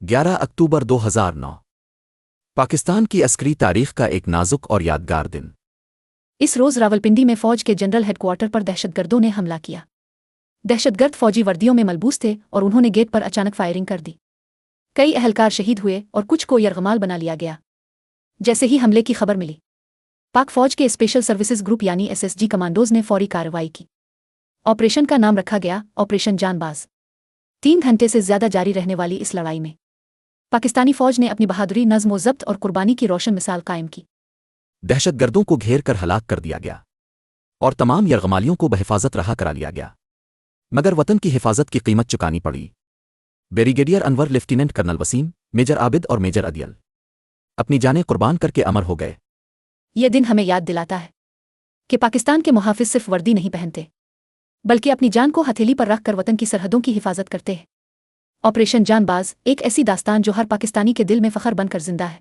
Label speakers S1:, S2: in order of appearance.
S1: 11 اکتوبر 2009 پاکستان کی عسکری تاریخ کا ایک نازک اور یادگار دن۔
S2: اس روز راولپنڈی میں فوج کے جنرل ہیڈ کوارٹر پر دہشت گردوں نے حملہ کیا۔ دہشت گرد فوجی وردیوں میں ملبوس تھے اور انہوں نے گیٹ پر اچانک فائرنگ کر دی۔ کئی اہلکار شہید ہوئے اور کچھ کو یرغمال بنا لیا گیا۔ جیسے ہی حملے کی خبر ملی، پاک فوج کے اسپیشل سروسز گروپ یعنی SSG کمانڈوز نے فوری کارروائی کی۔ آپریشن کا نام رکھا گیا آپریشن جان باز۔ 3 گھنٹے سے زیادہ جاری رہنے والی اس لڑائی میں پاکستانی فوج نے اپنی بہادری، نظم و ضبط اور قربانی کی روشن مثال قائم کی۔
S1: دہشت گردوں کو گھیر کر ہلاک کر دیا گیا اور تمام یرغمالیوں کو بحفاظت رہا کرا لیا گیا، مگر وطن کی حفاظت کی قیمت چکانی پڑی۔ بریگیڈیئر انور، لیفٹیننٹ کرنل وسیم، میجر عابد اور میجر عدیل اپنی جانیں قربان کر کے امر ہو گئے۔
S2: یہ دن ہمیں یاد دلاتا ہے کہ پاکستان کے محافظ صرف وردی نہیں پہنتے، بلکہ اپنی جان کو ہتھیلی پر رکھ کر وطن کی سرحدوں کی حفاظت کرتے ہیں۔ آپریشن جان باز ایک ایسی داستان جو ہر پاکستانی کے دل میں فخر بن کر زندہ ہے۔